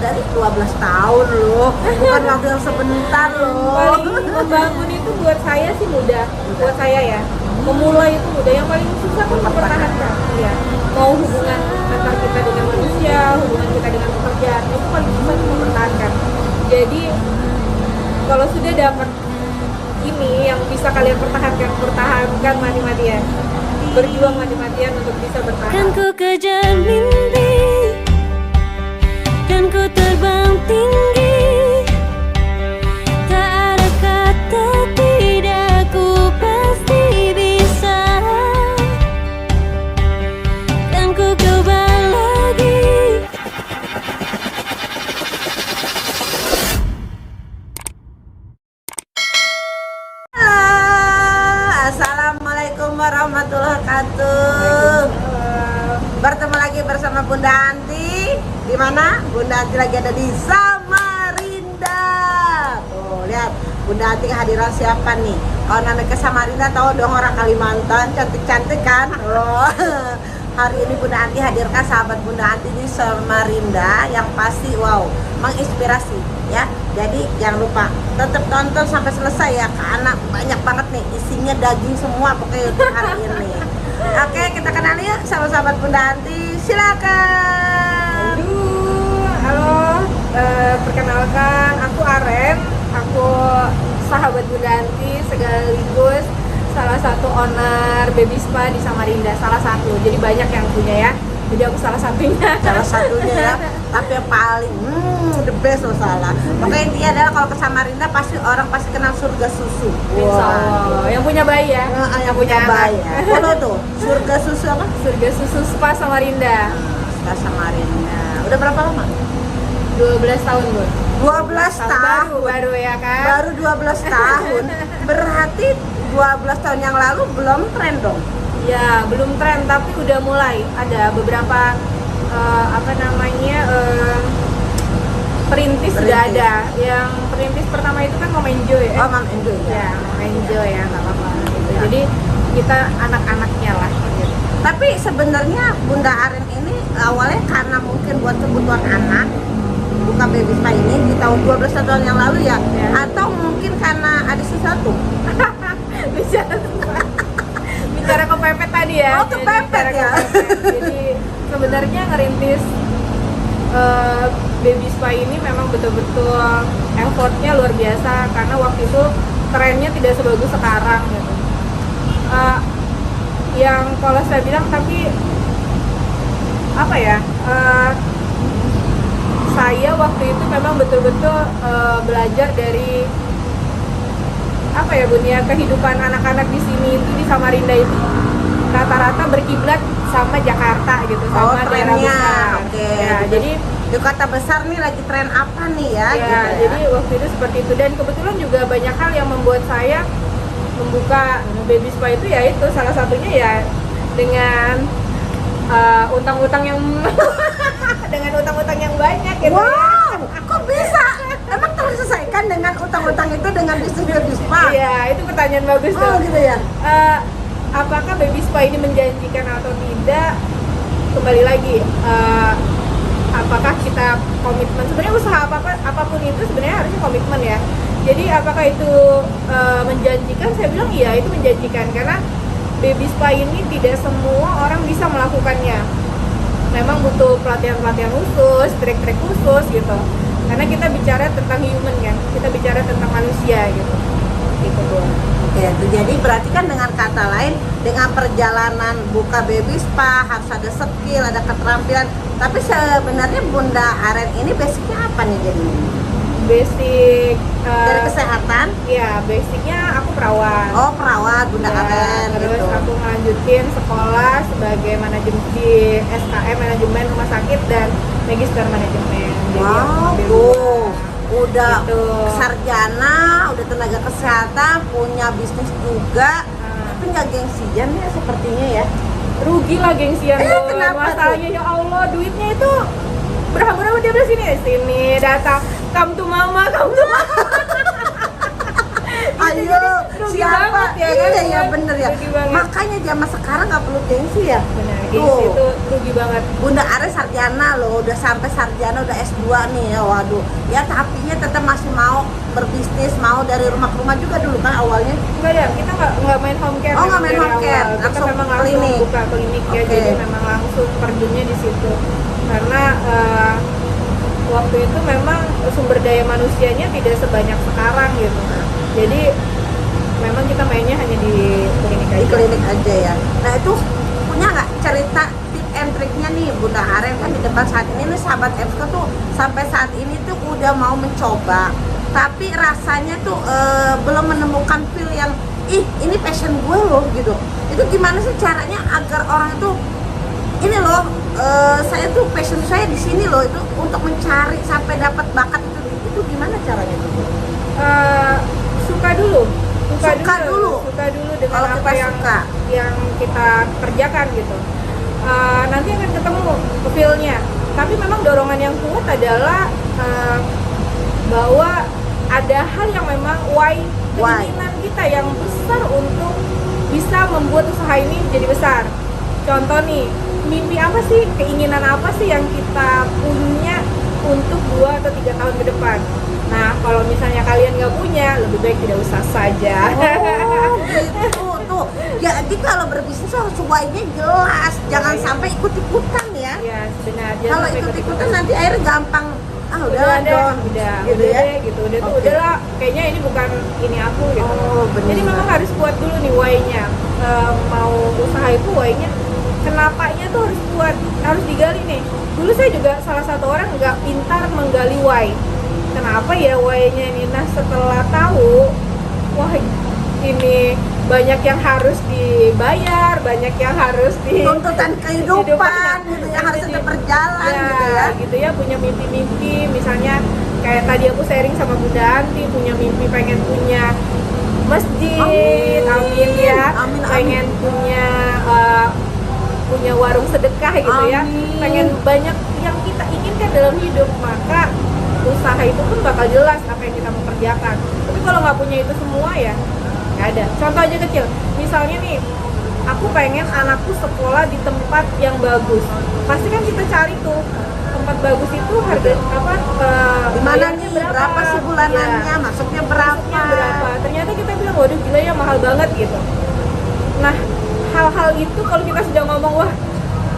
dari 12 tahun loh, bukan waktu yang sebentar loh. Paling membangun itu buat saya sih mudah, buat saya ya. Memulai itu mudah, yang paling susah kan mempertahankan. Iya. Mau hubungan antar kita dengan manusia, hubungan kita dengan pekerjaan, itu paling susah tuh mempertahankan. Jadi kalau sudah dapat ini yang bisa kalian pertahankan mati-matian, berjuang mati-matian untuk bisa bertahan. Kan ku kejar mimpi, kan ku terbang tinggi, tak ada kata tidak, ku pasti bisa. Kan ku coba lagi. Assalamualaikum warahmatullahi wabarakatuh. Bertemu lagi bersama Bunda Anti. Di mana? Bunda Anti lagi ada di Samarinda. Tuh, lihat Bunda Anti kehadiran siapa nih? Kalau namanya ke Samarinda tahu dong, orang Kalimantan, cantik-cantik kan? Oh. Hari ini Bunda Anti hadirkan sahabat Bunda Anti di Samarinda yang pasti wow, menginspirasi ya. Jadi jangan lupa tetap tonton sampai selesai ya, karena banyak banget nih isinya, daging semua pokoknya untuk hari ini. Oke, kita kenal yuk sama sahabat Bunda Anti. Silakan. Halo, perkenalkan aku Aren, aku sahabat Bunda Anti sekaligus salah satu owner baby spa di Samarinda, salah satu. Jadi banyak yang punya ya. Jadi aku salah satunya. Salah satunya ya. Tapi yang paling the best loh salah. Pokoknya intinya adalah kalau ke Samarinda pasti orang pasti kenal surga susu. Insya Allah. Yang punya bayi ya. Yang punya bayi. Follow tuh surga susu apa? Surga Susu Spa Samarinda. Spa Samarinda. Udah berapa lama? 12 tahun Bu. 12 tahun. Baru ya kan? Baru 12 tahun. Berarti 12 tahun yang lalu belum tren dong. Ya, belum tren tapi udah mulai. Ada beberapa perintis sudah ada. Yang perintis pertama itu kan Mama Enjoy. Oh, Mama Enjoy Ya, Mama Enjoy ya, nggak apa-apa gitu. Ya. Jadi kita anak-anaknya lah gitu. Tapi sebenarnya Bunda Aren ini awalnya karena mungkin buat kebutuhan anak buka baby spa ini di tahun 12 tahun yang lalu ya, atau mungkin karena ada sesuatu. Bicara kepepet tadi ya. Oh, kepepet ya. Jadi sebenarnya ngerintis baby spa ini memang betul-betul effortnya luar biasa, karena waktu itu trennya tidak sebagus sekarang gitu. Yang kalau saya bilang, tapi apa ya, saya waktu itu memang betul-betul belajar dari apa ya Bun ya, kehidupan anak-anak di sini itu, di Samarinda itu rata-rata berkiblat sama Jakarta gitu, sama daerah besar. Oke. Ya, jadi di kota besar nih lagi tren apa nih ya? Ya, gitu ya. jadi waktu itu seperti itu, dan kebetulan juga banyak hal yang membuat saya membuka baby spa itu, ya itu salah satunya ya dengan utang-utang yang dengan utang-utang yang banyak gitu. Wow, kok bisa? Emang terselesaikan dengan utang-utang itu dengan bisnis baby spa? Iya, itu pertanyaan bagus tuh. Oh gitu ya. Apakah baby spa ini menjanjikan atau tidak? Kembali lagi, apakah kita komitmen? Sebenarnya usaha apapun itu sebenarnya harusnya komitmen ya. Jadi apakah itu menjanjikan? Saya bilang iya, itu menjanjikan, karena baby spa ini tidak semua orang bisa melakukannya. Memang butuh pelatihan-pelatihan khusus, trik-trik khusus gitu. Karena kita bicara tentang human kan, kita bicara tentang manusia gitu. Gitu Bu. Oke, jadi berarti kan dengan kata lain, dengan perjalanan buka baby spa harus ada skill, ada keterampilan. Tapi sebenarnya Bunda Aren ini basicnya apa nih jadinya? Basic Dari kesehatan? Ya, basicnya aku perawat. Oh, perawat Bunda Aren Terus gitu. aku melanjutin sekolah sebagai manajemen di SKM, manajemen rumah sakit, dan magister manajemen. Jadi Wow, aku tuh udah gitu. sarjana, udah tenaga kesehatan, punya bisnis juga, tapi nggak gengsian ya sepertinya ya. Rugi lah gengsian tuh. Kenapa Masalahnya ya Allah, duitnya itu berapa dia belas sini datang, come to mama. Ayo, rugi siapa? banget ya Iya kan? ya bener ya. Rugi banget. Makanya zaman sekarang nggak perlu gengsi ya. Benar, Tuh. gengsi itu rugi banget. Bunda Ares sarjana loh, udah sampai sarjana, udah S2 nih ya, waduh. Ya tapinya tetap masih mau berbisnis, mau dari rumah ke rumah juga dulu kan awalnya. Enggak ya, kita nggak main home care. Oh, nggak main dari home care, awal. Kita langsung memang klinik. langsung buka klinik ya, Oke. jadi memang langsung terjunnya di situ. Karena waktu itu memang sumber daya manusianya tidak sebanyak sekarang gitu. Jadi memang kita mainnya hanya di klinik Di aja. klinik aja ya. Nah itu punya nggak cerita tip and triknya nih Bunda Aren kan di depan saat ini nih sahabat EBSCO tuh sampai saat ini tuh udah mau mencoba, tapi rasanya tuh belum menemukan feel yang ini passion gue loh gitu. Itu gimana sih caranya agar orang itu ini loh saya tuh passion saya di sini loh, itu untuk mencari sampai dapat bakat itu gimana caranya tuh? Suka dulu Suka dulu dengan Kalau apa kita yang suka. yang kita kerjakan gitu. Nanti akan ketemu feel-nya. Tapi memang dorongan yang kuat adalah bahwa ada hal yang memang keinginan kita yang besar untuk bisa membuat usaha ini jadi besar. Contoh nih, mimpi apa sih, keinginan apa sih yang kita punya untuk 2 atau 3 tahun ke depan. Nah, kalau misalnya kalian nggak punya, lebih baik tidak usah saja. Oh gitu tuh. Jadi kalau berbisnis harus why-nya jelas, jangan sampai ikut-ikutan ya. Ya, benar. Kalau ikut-ikutan nanti akhirnya gampang. Udah udah dong. udah Gitu udah ya. deh gitu, udah tuh Oke. udahlah, kayaknya ini bukan ini aku gitu. Oh, benar. Jadi memang harus kuat dulu nih why-nya. Mau usaha itu why-nya, kenapanya tuh harus kuat, harus digali nih. Dulu saya juga salah satu orang nggak pintar menggali why. Kenapa ya why-nya ini? Nah, setelah tahu, wah ini banyak yang harus dibayar, banyak yang harus Tuntutan kehidupan gitu ya, harus tetap berjalan gitu ya. punya mimpi-mimpi, misalnya kayak tadi aku sharing sama Bunda Anti, punya mimpi pengen punya masjid, amin ya, Amin, amin. pengen punya warung sedekah gitu ya, Amin. pengen banyak yang kita inginkan dalam hidup, maka usaha itu pun bakal jelas apa yang kita mau kerjakan. Tapi kalau nggak punya itu semua ya nggak ada. Contoh aja kecil, misalnya nih aku pengen anakku sekolah di tempat yang bagus, pasti kan kita cari tuh tempat bagus itu harga apa, Di mana bayarnya nih? Berapa sih bulanannya? Ya, Masuknya berapa? masuknya berapa. Ternyata kita bilang waduh gila ya, mahal banget gitu. Nah, hal-hal itu kalau kita sudah ngomong wah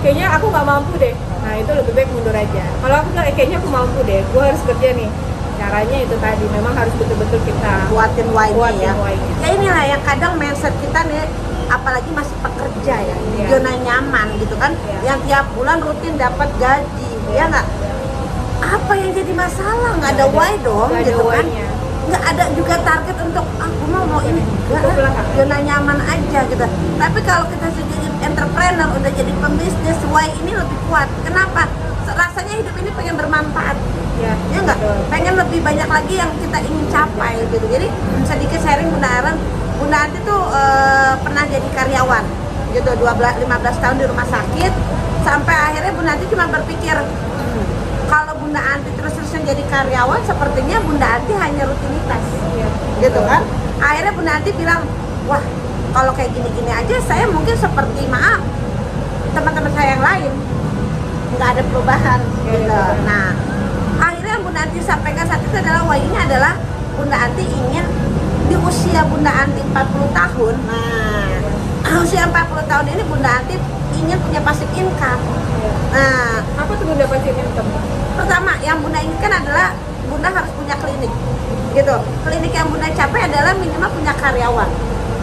kayaknya aku nggak mampu deh, nah itu lebih baik mundur aja. Kalau aku bilang kayaknya aku mampu deh, gue harus kerja nih, caranya itu tadi memang harus betul-betul kita Kuatin why-nya ya. why-nya. Ya inilah yang kadang mindset kita nih, apalagi masih pekerja ya, di Iya. zona nyaman gitu kan, Iya. yang tiap bulan rutin dapat gaji, ya nggak? Apa yang jadi masalah? Nggak ada why dong, Nggak ada gitu kan? why-nya. Nggak ada juga target untuk aku mau ini enggak, Betul, Kak. zona nyaman aja gitu. Tapi kalau kita sudah jadi entrepreneur, udah jadi pembisnis, why ini lebih kuat. Kenapa? Rasanya hidup ini pengen bermanfaat, Ya, ya nggak? betul. Pengen lebih banyak lagi yang kita ingin capai gitu. Jadi sedikit sharing Bunda Aren, Bunda Anti tuh pernah jadi karyawan gitu 15 tahun di rumah sakit, sampai akhirnya Bunda Anti cuma berpikir kalau Bunda Anti terus-terusan jadi karyawan, sepertinya Bunda Anti hanya rutinitas Iya. gitu kan. Akhirnya Bunda Anti bilang, wah kalau kayak gini-gini aja saya mungkin seperti maaf teman-teman saya yang lain, nggak ada perubahan Nggak ada gitu. perubahan. Nah akhirnya yang Bunda Anti sampaikan saat itu adalah why-nya adalah Bunda Anti ingin di usia Bunda Anti 40 tahun. Nah usia 40 tahun ini Bunda Anti ingin punya passive income. Nah Apa tuh Bunda pasti income? pertama yang Bunda inginkan adalah Bunda harus punya klinik gitu. Klinik yang Bunda capai adalah minimal punya karyawan.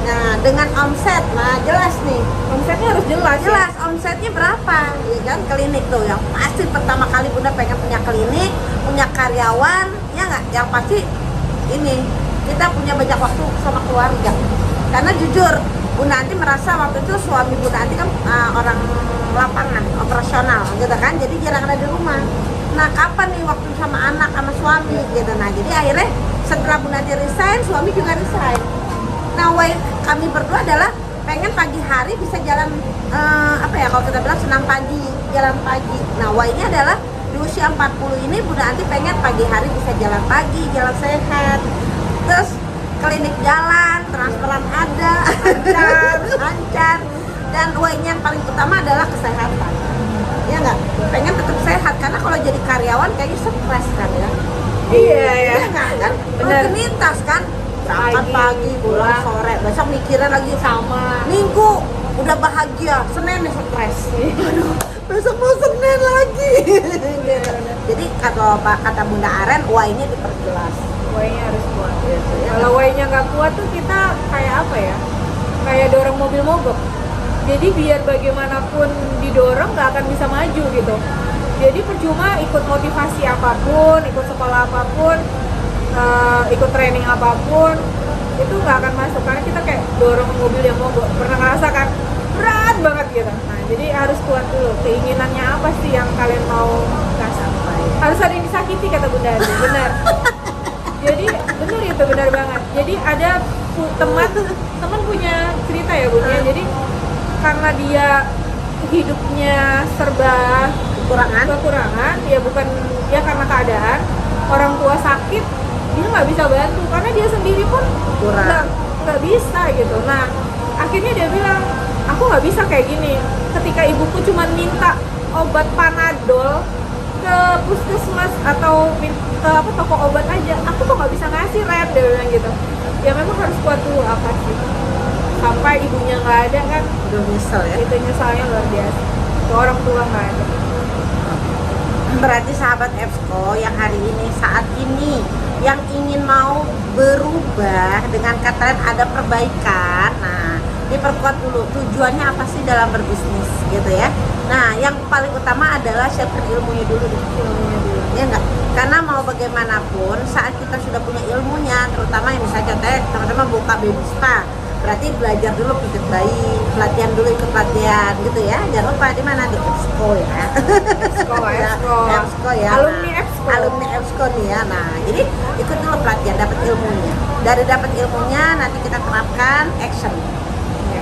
Nah dengan omset, nah jelas nih, Omsetnya harus jelas. jelas omsetnya berapa ya kan. Klinik tuh yang pasti pertama kali Bunda pengen punya klinik, punya karyawan, ya nggak, yang pasti ini kita punya banyak waktu sama keluarga. Karena jujur Bunda Anti merasa waktu itu suami Bunda Anti kan orang lapangan, operasional gitu kan, jadi jarang ada di rumah. Nah kapan nih waktu sama anak sama suami gitu. Nah jadi akhirnya setelah Bunda Anti resign, suami juga resign. Nah why kami berdua adalah pengen pagi hari bisa jalan apa ya kalau kita bilang senam pagi, jalan pagi. Nah why-nya adalah di usia 40 ini Bunda Anti pengen pagi hari bisa jalan pagi, jalan sehat. Terus klinik jalan, transferan ada, lancar. Dan Y-nya yang paling utama adalah kesehatan. Ya nggak? Pengen tetap sehat karena kalau jadi karyawan kayaknya stres kan ya. Iya ya. Nggak kan? Bener. Rutinitas kan. Berangkat pagi, pulang sore, besok mikirin lagi Sama. Minggu udah bahagia, Senin nih stres. Aduh, besok mau Senin lagi. Jadi kata Bunda Aren, Y-nya diperjelas. Y-nya harus kuat. Gitu, ya. Kalau Y-nya nggak kuat tuh kita kayak apa ya? Kayak dorong mobil mogok. Jadi biar bagaimanapun didorong nggak akan bisa maju gitu. Jadi percuma ikut motivasi apapun, ikut sekolah apapun, ikut training apapun, itu nggak akan masuk karena kita kayak dorong mobil yang mogok. Pernah ngerasa kan berat banget gitu. Nah jadi harus kuat dulu. Keinginannya apa sih yang kalian mau nggak sampai? Harus ada yang disakiti kata Bunda Adi. Benar. Jadi benar itu benar banget. Jadi ada teman punya cerita ya Bunda. Jadi karena dia hidupnya serba kekurangan, ya bukan ya karena keadaan orang tua sakit dia nggak bisa bantu karena dia sendiri pun nggak bisa gitu. Nah akhirnya dia bilang aku nggak bisa kayak gini. Ketika ibuku cuma minta obat Panadol ke puskesmas atau ke toko obat aja, aku kok nggak bisa ngasih Ren, dia bilang gitu. Ya memang harus kuat dulu apa sih sampai ibunya nggak ada kan. Udah nyesel ya. Itu nyesalnya luar biasa. Ke orang tua nggak ada. Berarti sahabat EBSCO yang hari ini, saat ini yang ingin mau berubah dengan kata lain ada perbaikan. Nah, diperkuat dulu tujuannya apa sih dalam berbisnis gitu ya. Nah, yang paling utama adalah siapkan ilmunya dulu. Ya enggak? Karena mau bagaimanapun saat kita sudah punya ilmunya, terutama yang misalnya contohnya teman-teman buka baby spa, berarti belajar dulu pijat bayi, pelatihan dulu, ikut pelatihan gitu ya. Jangan lupa di mana, di EBSCO ya. EBSCO ya. Alumni EBSCO nih ya. Nah, jadi ikut dulu pelatihan, dapat ilmunya. Dari dapat ilmunya nanti kita terapkan action.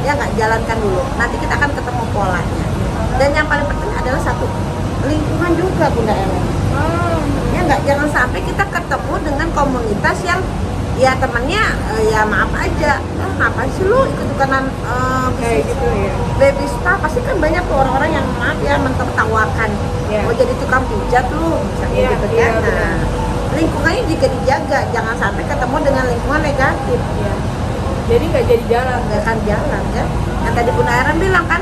Ya nggak, jalankan dulu. Nanti kita akan ketemu polanya. Dan yang paling penting adalah satu, lingkungan juga Bunda Ellen. Ya nggak, jangan sampai kita ketemu dengan komunitas yang ya temennya ya maaf aja, ngapain sih lu ikut-ikutan Kayak gitu ya. baby spa, pasti kan banyak tuh orang-orang yang maaf ya mentertawakan, mau jadi tukang pijat lu misalnya gitu kan. Nah, lingkungannya juga dijaga, jangan sampai ketemu dengan lingkungan negatif. Jadi nggak jadi jalan. Nggak akan jalan kan. Yang tadi Bunda Aaron bilang kan,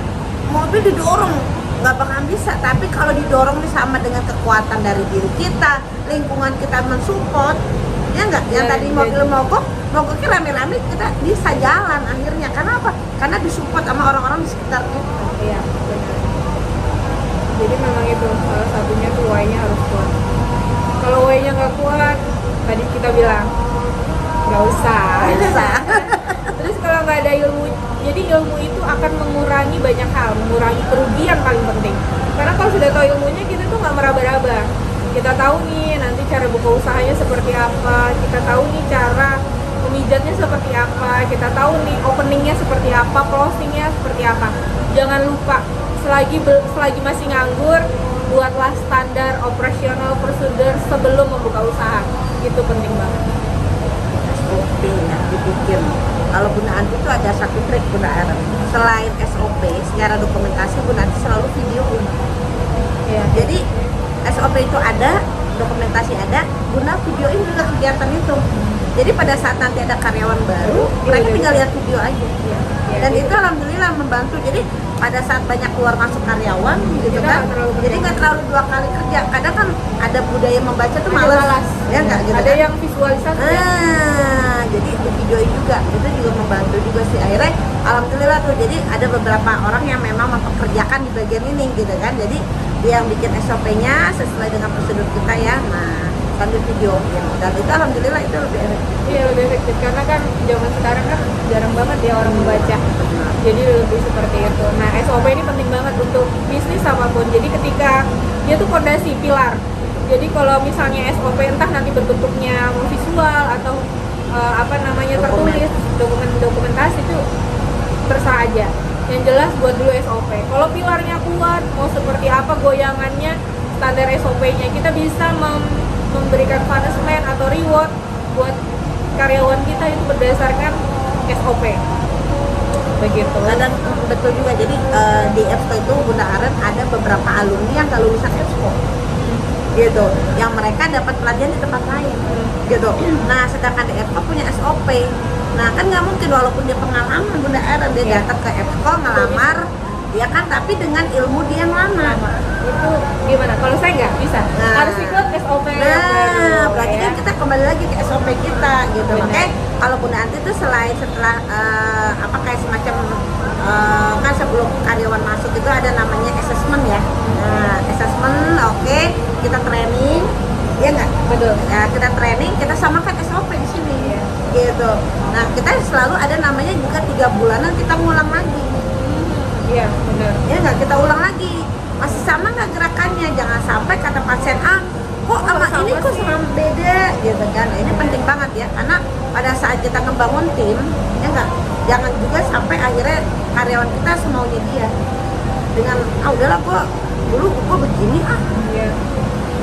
mobil didorong nggak bakal bisa, tapi kalau didorong nih sama dengan kekuatan dari diri kita, lingkungan kita mensupport, ya nggak? Yang tadi mobil mogoknya rame-rame, kita bisa jalan akhirnya. Karena apa? Karena disupport sama orang-orang di sekitar kita. Iya, benar. Jadi memang itu salah satunya tuh Y-nya harus kuat. Kalau Y-nya nggak kuat, tadi kita bilang nggak usah. Terus kalau nggak ada ilmu, jadi ilmu itu akan mengurangi banyak hal, mengurangi kerugian paling penting. Karena kalau sudah tahu ilmunya, kita tuh nggak meraba-raba. Kita tahu nih nanti cara buka usahanya seperti apa, kita tahu nih cara memijatnya seperti apa, kita tahu nih openingnya seperti apa, closingnya seperti apa. Jangan lupa, selagi masih nganggur, buatlah standar operasional prosedur sebelum membuka usaha. Itu penting banget. SOP ya, dibikin. Kalau Bunda Anti itu ada satu trik Bunda Aaron. Selain SOP, secara dokumentasi Bunda Anti selalu videoin. Ya. Jadi SOP itu ada, dokumentasi ada, Bunda videoin juga kegiatan itu. Jadi pada saat nanti ada karyawan baru, mereka tinggal lihat video aja. Dan itu alhamdulillah membantu. Jadi pada saat banyak keluar masuk karyawan gitu kan, jadi nggak terlalu dua kali kerja. Kadang kan ada budaya membaca tuh malas, ya nggak gitu. Ada kan? yang visualisasi. Jadi di videoin juga, itu juga membantu juga sih. Akhirnya alhamdulillah tuh, jadi ada beberapa orang yang memang mempekerjakan di bagian ini gitu kan. Jadi dia yang bikin SOP-nya sesuai dengan prosedur kita ya. Nah, sambil video ya. Dan itu alhamdulillah itu lebih efektif. Iya, lebih efektif karena kan zaman sekarang kan jarang banget ya orang membaca. Jadi lebih seperti itu. Nah, SOP ini penting banget untuk bisnis apapun. Jadi ketika dia tuh fondasi pilar. Jadi kalau misalnya SOP entah nanti berbentuknya visual atau tertulis, dokumentasi itu terserah aja. Yang jelas buat dulu SOP. Kalau pilarnya kuat, mau seperti apa goyangannya, standar SOP-nya kita bisa memberikan punishment atau reward buat karyawan kita itu berdasarkan SOP. Begitu. Dan betul juga, jadi di EBSCO itu Bunda Aren ada beberapa alumni yang gak lulusan EBSCO gitu, yang mereka dapat pelatihan di tempat lain gitu. Nah sedangkan di EBSCO punya SOP. Nah kan nggak mungkin walaupun dia pengalaman Bunda Aren dia datang ke EBSCO ngelamar ya kan, tapi dengan ilmu dia yang lama. Itu gimana? Kalau saya nggak bisa, harus ikut SOP. Nah, berarti kan kita kembali lagi ke SOP kita gitu. Benar. Makanya kalau Bunda Anti itu selain setelah apa kayak semacam kan sebelum karyawan masuk itu ada namanya assessment ya. Nah, assessment oke, kita training, ya nggak? Betul. Ya, kita training, kita samakan SOP di sini, gitu. Nah, kita selalu ada namanya juga 3 bulanan kita ngulang lagi. Iya, benar. Ya nggak, kita ulang lagi, masih sama nggak gerakannya, jangan sampai kata pasien A kok sama ini kok sama beda gitu kan. Ini penting banget ya, karena pada saat kita ngebangun tim ya nggak, jangan juga sampai akhirnya karyawan kita semaunya dia dengan udahlah kok dulu kok begini Iya,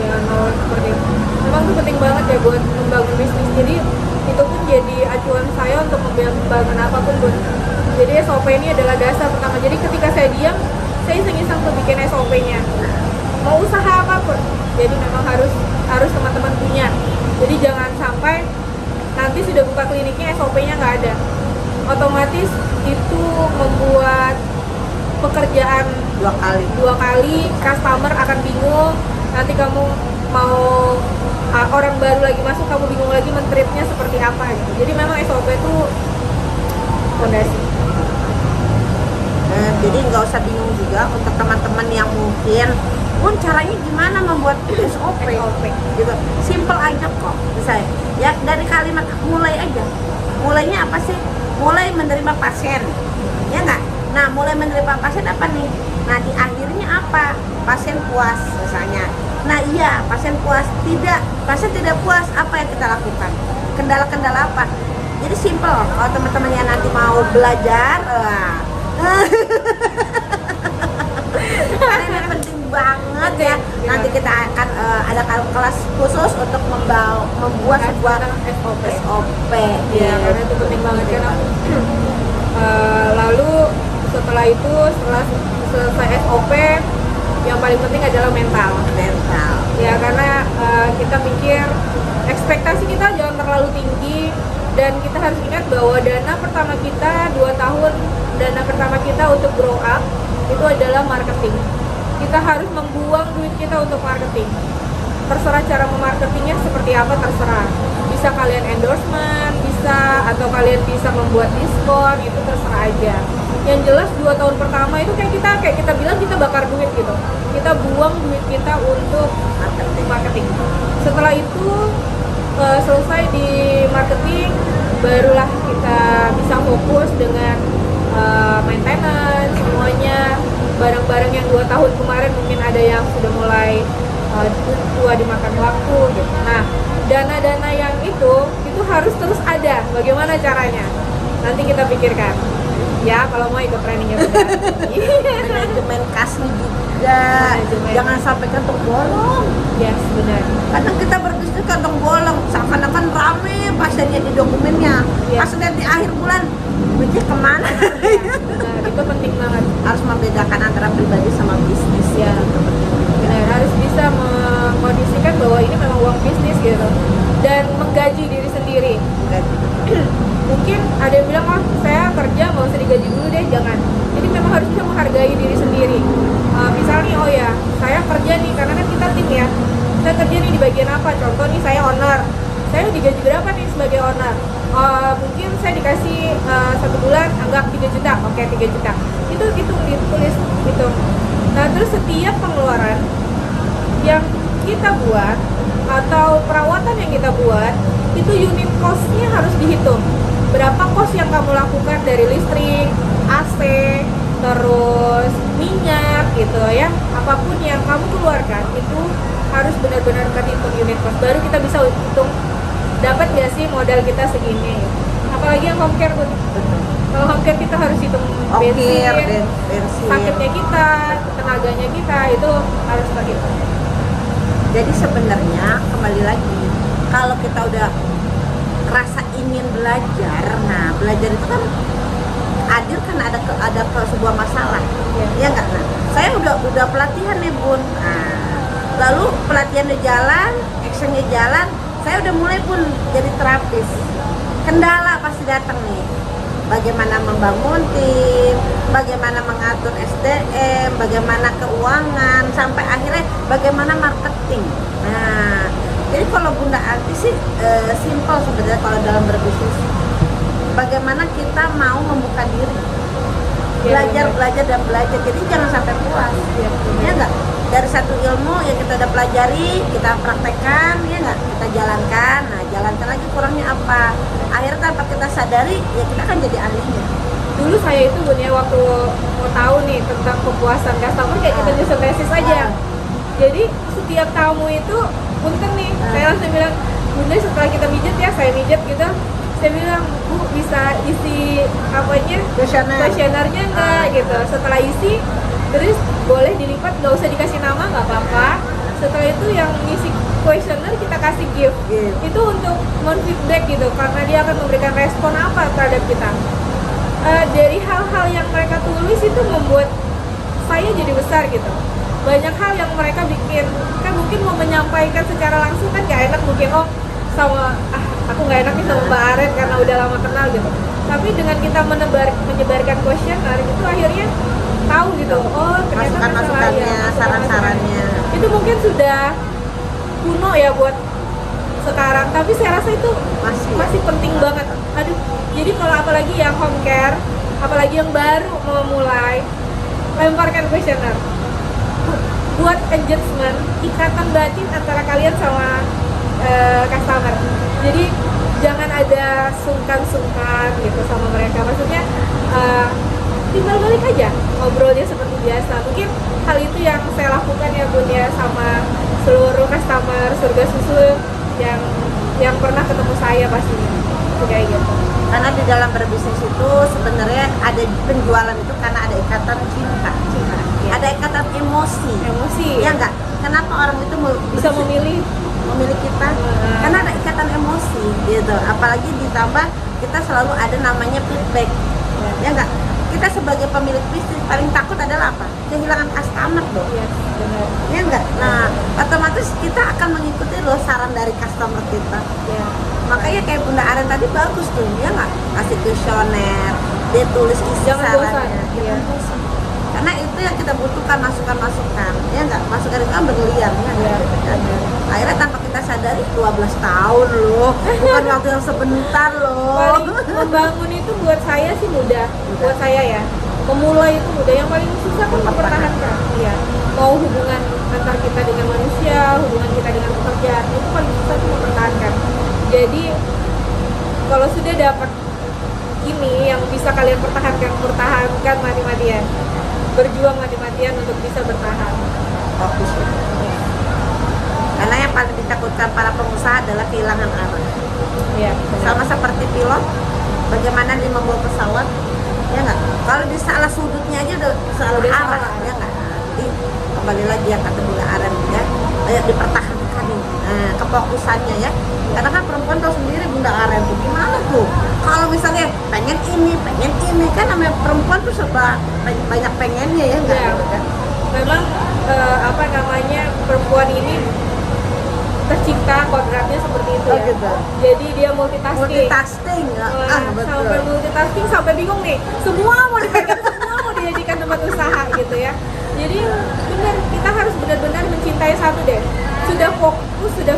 jangan mau seperti itu. Memang itu penting banget ya buat membangun bisnis. Jadi itu pun jadi acuan saya untuk membangun apapun, Bun. Jadi SOP ini adalah dasar pertama. Jadi ketika saya diam, saya iseng-iseng tuh bikin SOP-nya. Mau usaha apapun, jadi memang harus teman-teman punya. Jadi jangan sampai nanti sudah buka kliniknya SOP-nya nggak ada. Otomatis itu membuat pekerjaan 2 kali, customer akan bingung. Nanti kamu mau orang baru lagi masuk, kamu bingung lagi men-treatnya seperti apa gitu. Jadi memang SOP itu fondasi. Jadi nggak usah bingung juga untuk teman-teman yang mungkin pun caranya gimana membuat SOP gitu, simple aja kok misalnya ya, dari kalimat mulai aja. Mulainya apa sih? Mulai menerima pasien ya nggak. Nah mulai menerima pasien apa nih? Nah di akhirnya apa? Pasien puas misalnya. Nah iya, pasien puas. Pasien tidak puas, apa yang kita lakukan? Kendala-kendala apa? Jadi simple. Kalau teman-teman yang nanti mau belajar karena ini penting banget ya. Nanti kita akan ada kelas khusus untuk membuat sebuah SOP. Ya, karena itu penting banget kan. Lalu setelah selesai SOP, yang paling penting adalah mental. Ya, karena kita pikir ekspektasi kita jangan terlalu tinggi, dan kita harus ingat bahwa dana pertama kita 2 tahun, dana pertama kita untuk grow up itu adalah marketing. Kita harus membuang duit kita untuk marketing. Terserah cara memarketingnya seperti apa, terserah. Bisa kalian endorsement, bisa, atau kalian bisa membuat diskon, itu terserah aja. Yang jelas 2 tahun pertama itu kayak kita bilang kita bakar duit gitu. Kita buang duit kita untuk marketing. Setelah itu selesai di marketing, barulah kita bisa fokus dengan maintenance semuanya. Barang-barang yang 2 tahun kemarin mungkin ada yang sudah mulai tua dimakan waktu gitu. Nah, dana-dana yang itu harus terus ada. Bagaimana caranya? Nanti kita pikirkan. Ya, kalau mau ikut trainingnya benar. Manajemen kasnya juga. Jangan sampai kantong bolong. Yes, benar. Kadang kita berbisnis kantong bolong, seakan-akan rame pasiennya di dokumennya. Pas lihat di akhir bulan, duitnya kemana? Benar, itu penting banget. Harus membedakan antara pribadi sama bisnis Ya, benar, harus bisa mengkondisikan bahwa ini memang uang bisnis gitu, dan menggaji diri sendiri. Mungkin ada yang bilang, oh saya kerja nggak usah digaji dulu deh, jangan. Jadi memang harus bisa menghargai diri sendiri. Misalnya, oh ya saya kerja nih, karena kan kita tim ya, saya kerja nih di bagian apa, contoh nih saya owner, saya digaji berapa nih sebagai owner? Mungkin saya dikasih 1 bulan anggap 3 juta, oke 3 juta, itu ditulis gitu. Nah terus setiap pengeluaran yang kita buat atau perawatan yang kita buat, itu unit cost-nya harus dihitung. Berapa cost yang kamu lakukan dari listrik, AC, terus minyak gitu ya, apapun yang kamu keluarkan itu harus benar-benar terhitung unit cost. Baru kita bisa hitung dapat nggak sih modal kita segini. Apalagi yang home care tuh. Kalau home care kita harus hitung bensin, sakitnya kita, tenaganya kita, itu harus terhitung. Jadi sebenarnya kembali lagi, kalau kita udah rasa ingin belajar. Nah, belajar itu kan adil kan ada ke sebuah masalah. Ya enggak? Nah, saya udah pelatihan nih, Bun. Nah, lalu pelatihannya jalan, actionnya jalan, saya udah mulai pun jadi terapis. Kendala pasti datang nih. Bagaimana membangun tim, bagaimana mengatur SDM, bagaimana keuangan, sampai akhirnya bagaimana marketing. Nah, jadi kalau Bunda Anti sih simpel sebenarnya kalau dalam berbisnis. Bagaimana kita mau membuka diri, belajar dan belajar. Jadi jangan sampai puas, ya enggak? Dari satu ilmu yang kita udah pelajari, kita praktekkan, ya enggak? Kita jalankan. Nah, jalankan lagi kurangnya apa? Akhirnya tanpa kita sadari, ya kita kan jadi ahlinya. Dulu saya itu Bun ya, waktu mau tahu nih tentang kepuasan customer, kayak kita nyusun tesis aja. Jadi setiap tamu itu punten nih, saya langsung bilang, Bunda setelah kita mijet ya, saya mijet gitu, saya bilang, Bu bisa isi apanya, kuesionernya enggak gitu. Setelah isi, terus boleh dilipat, nggak usah dikasih nama, nggak apa-apa. Setelah itu yang ngisi kuesioner kita kasih gift. Itu untuk men-feedback gitu, karena dia akan memberikan respon apa terhadap kita. Dari hal-hal yang mereka tulis itu membuat saya jadi besar gitu. Banyak hal yang mereka bikin, kan mungkin mau menyampaikan secara langsung kan gak enak, mungkin sama aku nggak enak nih sama Mbak Aren karena udah lama kenal gitu. Tapi dengan kita menyebarkan kuesioner itu akhirnya tahu gitu, oh ternyata masukannya, saran-sarannya itu mungkin sudah kuno ya buat sekarang, tapi saya rasa itu masih penting banget. Aduh, jadi kalau apalagi yang home care, apalagi yang baru mau mulai, lemparkan kuesioner, buat engagement, ikatan batin antara kalian sama customer. Jadi jangan ada sungkan-sungkan gitu sama mereka, maksudnya timbal balik aja, ngobrolnya seperti biasa. Mungkin hal itu yang saya lakukan ya Bun ya, sama seluruh customer surga susu yang pernah ketemu saya pastinya. Itu kayak gitu. Karena di dalam berbisnis itu sebenarnya ada penjualan itu karena ada ikatan cinta. Ya. Ada ikatan emosi. Ya enggak? Kenapa orang itu Bisa memilih kita? Karena ada ikatan emosi gitu. Apalagi ditambah kita selalu ada namanya feedback. Ya enggak? Kita sebagai pemilik bisnis paling takut adalah apa? Kehilangan customer dong. Yes, benar. Ya enggak? Nah, otomatis kita akan mengikuti loh saran dari customer kita. Ya. Makanya kayak Bunda Aren tadi bagus tuh, ya nggak? Kasih kuesioner, dia tulis isi Jangan bosan. sarannya. Iya. Karena itu yang kita butuhkan, masukan-masukan. Ya nggak? Masukan itu kan berlian. Ya, Iya. Akhirnya tanpa kita sadari 12 tahun loh. Bukan waktu yang sebentar loh. Paling membangun itu buat saya sih mudah. Buat saya ya, memulai itu mudah. Yang paling susah kan mempertahankan. Iya. Mau hubungan antar kita dengan manusia, hubungan kita dengan pekerjaan, itu paling susah tuh mempertahankan. Jadi kalau sudah dapat ini yang bisa kalian pertahankan mati-matian, berjuang mati-matian untuk bisa bertahan. Fokus. Karena yang paling ditakutkan para pengusaha adalah kehilangan arah. Iya. Sama seperti pilot, bagaimana dia membawa pesawat, ya nggak? Kalau di salah sudutnya aja udah salah Udah arah, salah. ya nggak? Jadi kembali lagi yang kata Bunda Aren ya, kayak dipertahankan kefokusannya ya. Karena kan perempuan tahu sendiri Bunda Aren tuh gimana tuh. Kalau misalnya pengen ini kan namanya perempuan tuh serba banyak pengennya ya nggak? Ya. Gitu kan? Memang apa namanya, perempuan ini tercipta kodratnya seperti itu Oh, ya. gitu. Jadi dia multitasking. Betul. Sampai multitasking sampai bingung nih. Semua mau dipegang, semua mau dijadikan tempat usaha gitu ya. Jadi benar, kita harus benar-benar mencintai satu deh. Sudah fokus, sudah